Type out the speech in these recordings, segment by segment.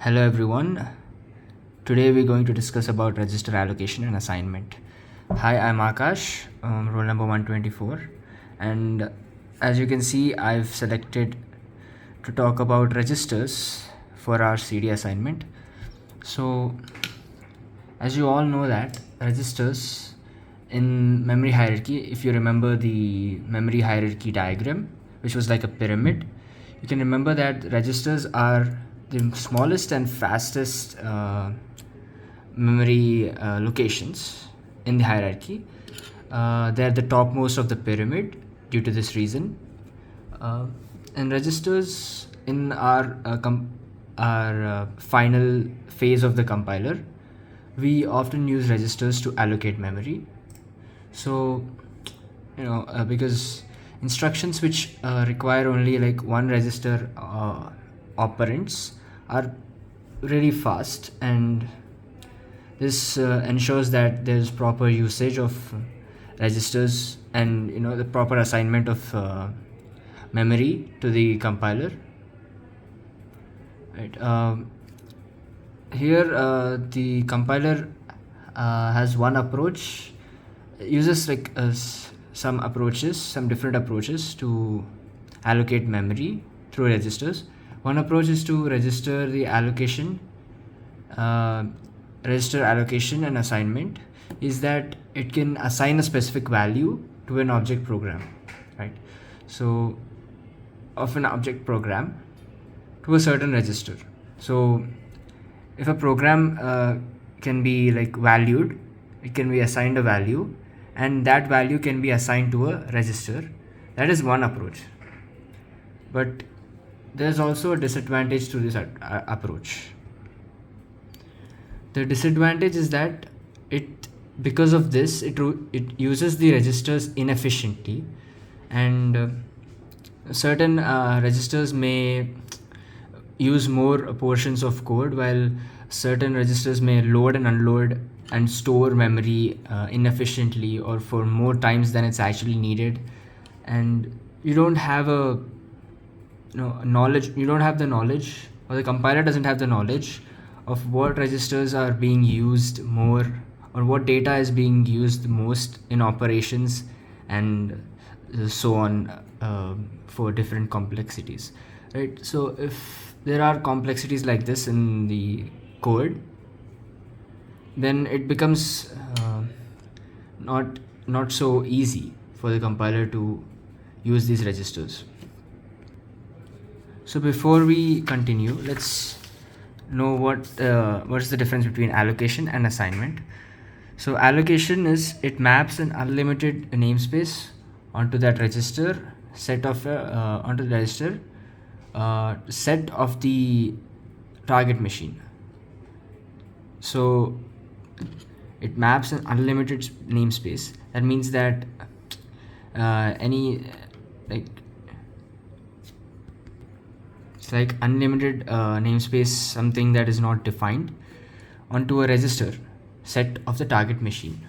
Hello everyone. Today we're going to discuss about register allocation and assignment. Hi, I'm Akash, roll number 124, and as you can see, I've selected to talk about registers for our CD assignment. So, as you all know that registers in memory hierarchy, if you remember the memory hierarchy diagram, which was like a pyramid, you can remember that registers are the smallest and fastest memory locations in the hierarchy. They're the topmost of the pyramid due to this reason. And registers in our final phase of the compiler, we often use registers to allocate memory. So, because instructions which require only like one register operands are really fast, and this ensures that there's proper usage of registers and the proper assignment of memory to the compiler, right? Here the compiler has one approach, uses like some different approaches to allocate memory through registers. One approach is to register allocation and assignment is that it can assign a specific value to an object program, right? So of an object program to a certain register. So if a program can be like valued, it can be assigned a value, and that value can be assigned to a register. That is one approach. But there's also a disadvantage to this approach. The disadvantage is that because of this, it uses the registers inefficiently, and certain registers may use more portions of code, while certain registers may load and unload and store memory inefficiently or for more times than it's actually needed, and you don't have the knowledge, or the compiler doesn't have the knowledge of what registers are being used more, or what data is being used most in operations, and so on, for different complexities, right? So if there are complexities like this in the code, then it becomes not so easy for the compiler to use these registers. So before we continue, let's know what's the difference between allocation and assignment. So allocation is it maps an unlimited namespace onto that register set of set of the target machine. So it maps an unlimited namespace. That means that it's like unlimited namespace, something that is not defined, onto a register set of the target machine.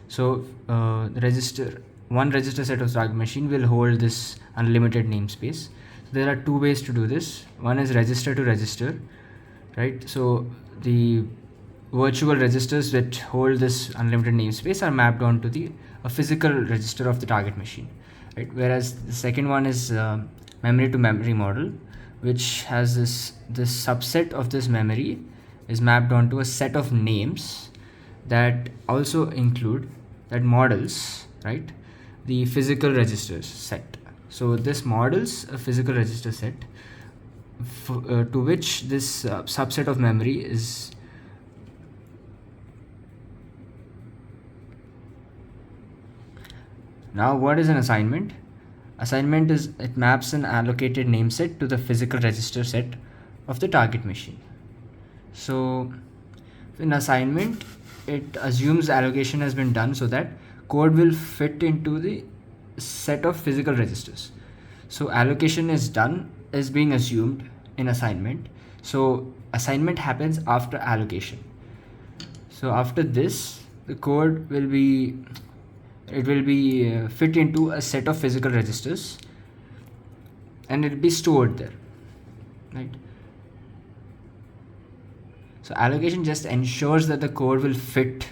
So one register set of the target machine will hold this unlimited namespace. So there are two ways to do this. One is register to register, right? So the virtual registers that hold this unlimited namespace are mapped onto a physical register of the target machine, right? Whereas the second one is memory to memory model, which has this subset of this memory is mapped onto a set of names that also include that models, right, the physical registers set. So this models a physical register set to which this subset of memory is. Now, what is an assignment? Assignment is it maps an allocated name set to the physical register set of the target machine. So in assignment, it assumes allocation has been done so that code will fit into the set of physical registers. So allocation is being assumed in assignment. So assignment happens after allocation. So after this, the code will be fit into a set of physical registers, and it will be stored there, right? So allocation just ensures that the code will fit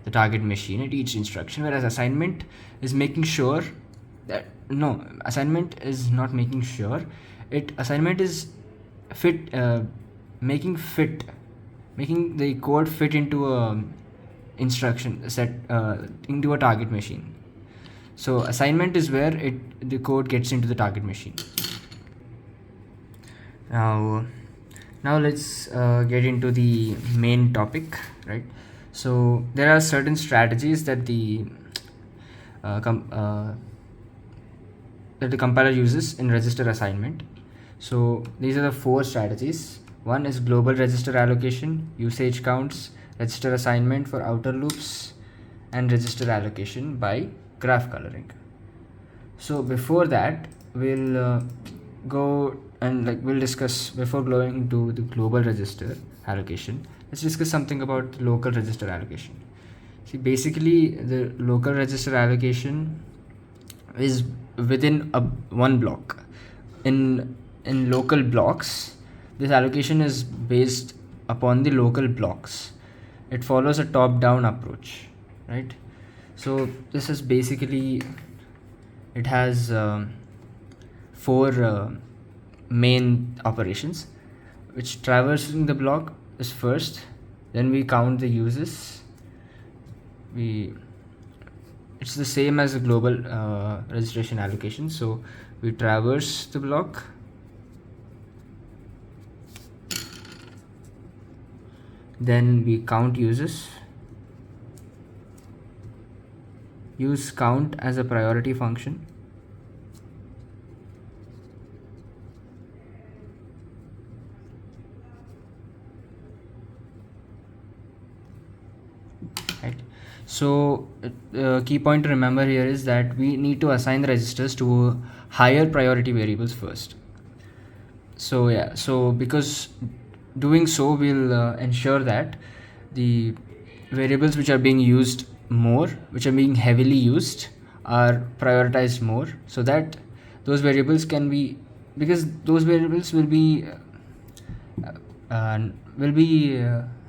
the target machine at each instruction, whereas assignment is making sure that no, assignment is not making sure. Assignment is fit, making the code fit into a instruction set, into a target machine. So assignment is where the code gets into the target machine. Now let's get into the main topic, right? So there are certain strategies that the compiler uses in register assignment. So these are the 4 strategies. One is global register allocation, usage counts, register assignment for outer loops, and register allocation by graph coloring. So before that, we'll go and we'll discuss, before going to the global register allocation, let's discuss something about the local register allocation. See, basically the local register allocation is within one block. In local blocks, this allocation is based upon the local blocks. It follows a top-down approach, right? So this is basically, it has 4 main operations, which traversing the block is first, then we count the uses. It's the same as a global registration allocation. So we traverse the block, then we count uses, use count as a priority function, right? So key point to remember here is that we need to assign the registers to higher priority variables first. So yeah, so because doing so will ensure that the variables which are being used more, which are being heavily used, are prioritized more, so that those variables can be, because those variables will be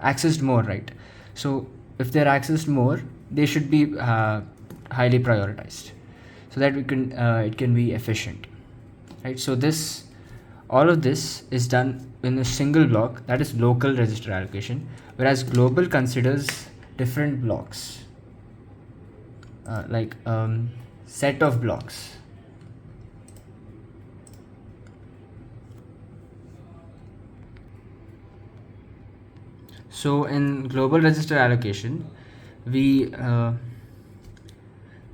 accessed more, right? So if they're accessed more, they should be highly prioritized, so that it can be efficient, right? So all of this is done in a single block, that is local register allocation, whereas global considers different blocks, set of blocks. So in global register allocation, we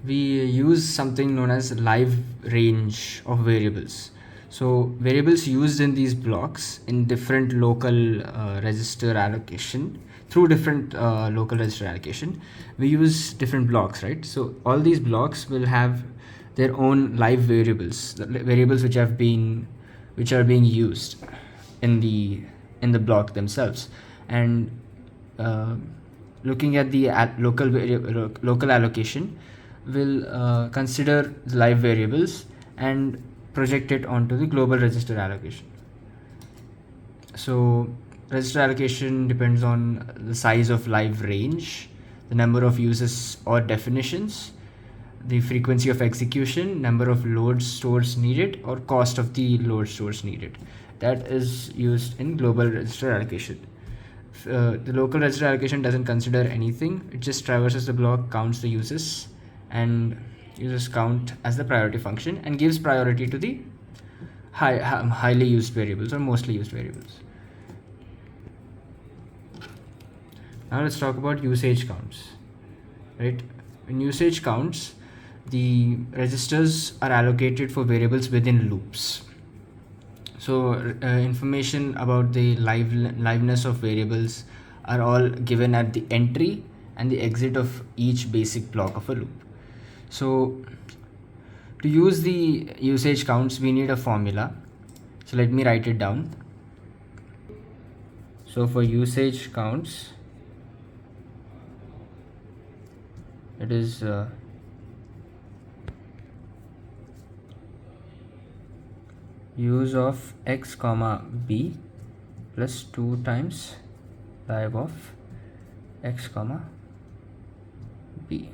use something known as live range of variables. So variables used in these blocks in different local register allocation, through different local register allocation, we use different blocks, right? So all these blocks will have their own live variables, the variables which are being used in the block themselves. And looking at the local allocation, will consider the live variables and project it onto the global register allocation. So register allocation depends on the size of live range, the number of uses or definitions, the frequency of execution, number of load stores needed, or cost of the load stores needed. That is used in global register allocation. The local register allocation doesn't consider anything. It just traverses the block, counts the uses, and uses count as the priority function, and gives priority to the highly used variables or mostly used variables. Now let's talk about usage counts, right? In usage counts, the registers are allocated for variables within loops. So information about the liveness of variables are all given at the entry and the exit of each basic block of a loop. So to use the usage counts, we need a formula. So let me write it down. So for usage counts, it is use of x comma b plus 2 times live of x comma b.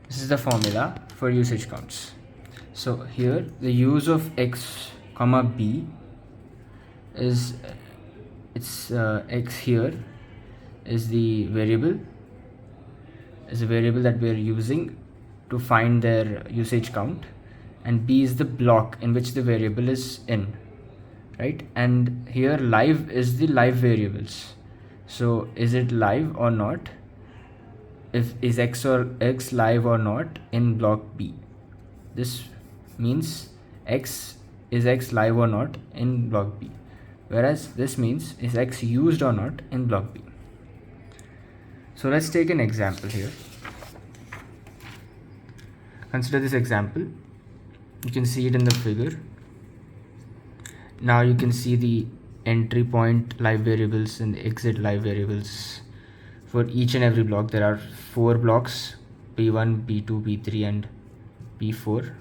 This is the formula for usage counts. So here the use of x comma b is x here is the variable, is a variable that we are using to find their usage count, and b is the block in which the variable is in, right? And here live is the live variables. So is it live or not? If is x or x live or not in block b, this means x is x live or not in block b, whereas this means is x used or not in block b. So let's take an example here. Consider this example. You can see it in the figure. Now you can see the entry point live variables and the exit live variables for each and every block. There are 4 blocks, b1, b2, b3 and b4,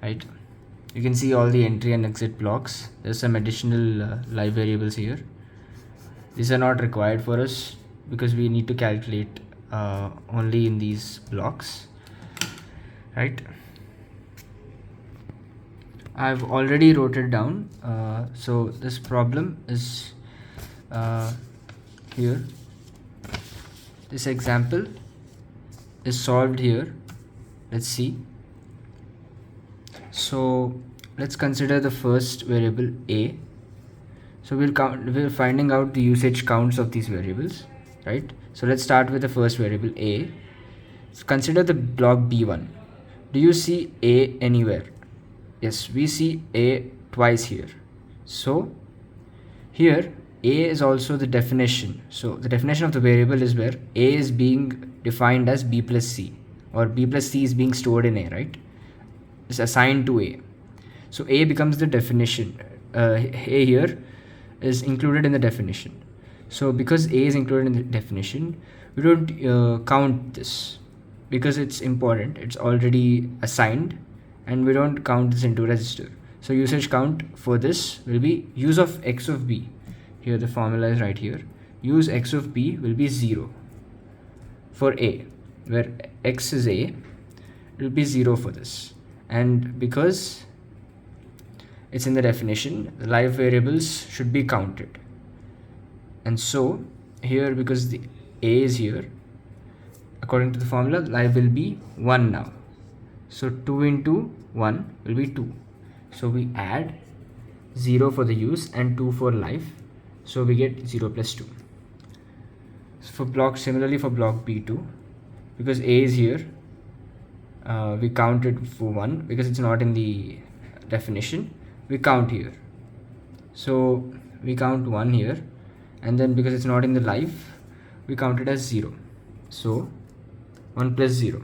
right? You can see all the entry and exit blocks. There's some additional live variables here. These are not required for us because we need to calculate only in these blocks, right? I've already wrote it down. So this problem is here. This example is solved here. Let's see. So let's consider the first variable a. So we're finding out the usage counts of these variables, right? So let's start with the first variable a. So consider the block b1. Do you see a anywhere? Yes, we see a twice here. So here a is also the definition. So the definition of the variable is where a is being defined as b plus c, or b plus c is being stored in a, right? It's assigned to a. So a becomes the definition. A here is included in the definition. So because a is included in the definition, we don't count this because it's important. It's already assigned and we don't count this into register. So usage count for this will be use of x of b. Here the formula is right here. Use x of b will be 0 for a, where x is a, it will be 0 for this. And because it's in the definition, the live variables should be counted. And so here, because the a is here, according to the formula, live will be 1 now. So 2 into 1 will be 2. So we add 0 for the use and 2 for live. So we get 0 plus 2. So similarly for block B2, because a is here, we counted for 1 because it's not in the definition. We count here. So we count 1 here, and then because it's not in the live, we count it as 0. So 1 plus 0.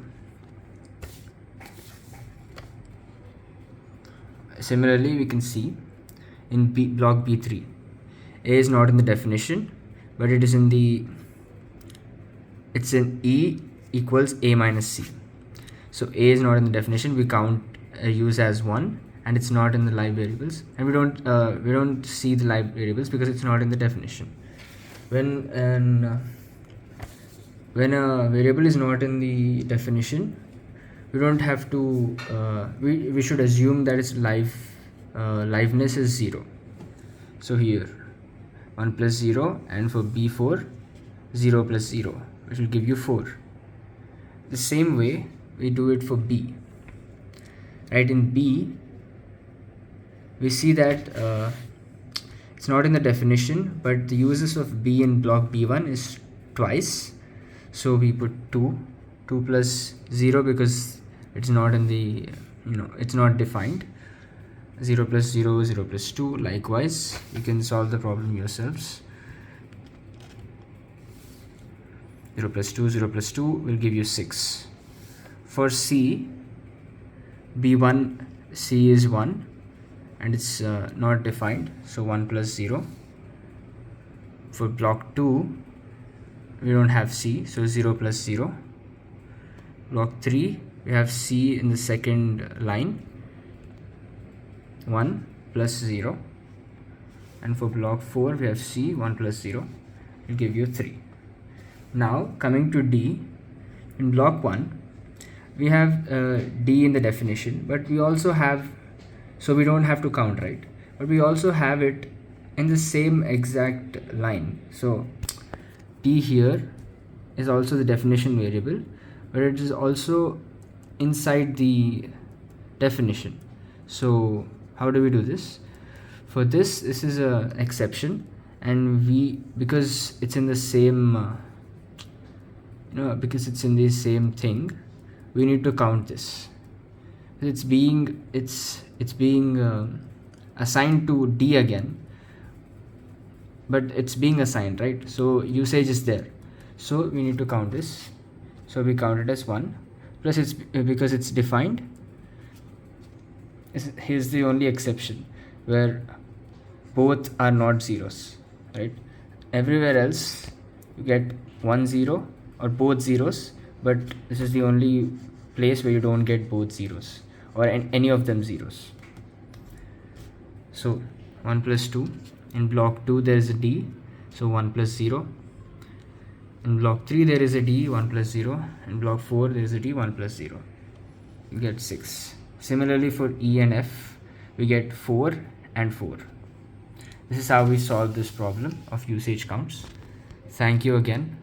Similarly, we can see in block B3, a is not in the definition, but it is in the, it's in E equals a minus c. So a is not in the definition, we count use as 1, and it's not in the live variables, and we don't see the live variables because it's not in the definition. When a variable is not in the definition, we don't have to we should assume that its liveness is 0. So here 1 plus 0, and for b4 0 plus 0, which will give you 4. The same way we do it for b, right? In b we see that it's not in the definition, but the uses of b in block b1 is twice. So we put 2 plus 0 because it's not in the, it's not defined. 0 plus 0, 0 plus 2. Likewise, you can solve the problem yourselves. 0 plus 2, 0 plus 2 will give you 6. For C, B1, C is 1 and it's not defined, so 1 plus 0. For block 2, we don't have C, so 0 plus 0. Block 3 we have C in the second line, 1 plus 0, and for block 4 we have C, 1 plus 0 will give you 3. Now coming to D, in block 1 we have D in the definition, but we also have, so we don't have to count, right? But we also have it in the same exact line. So D here is also the definition variable, but it is also inside the definition. So how do we do this? For this is a exception, and because it's in the same because it's in the same thing, we need to count this. It's being assigned to D again, but it's being assigned, right? So usage is there, so we need to count this. So we count it as 1, plus it's because it's defined. Here's the only exception where both are not zeros, right? Everywhere else you get 1 0 or both zeros, but this is the only place where you don't get both zeros or any of them zeros. So 1 plus 2, in block 2 there is a D, so 1 plus 0. In block 3 there is a D, 1 plus 0. In block 4 there is a D, 1 plus 0. You get 6. Similarly for E and F, we get 4 and 4. This is how we solve this problem of usage counts. Thank you again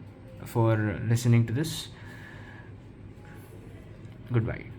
for listening to this. Goodbye.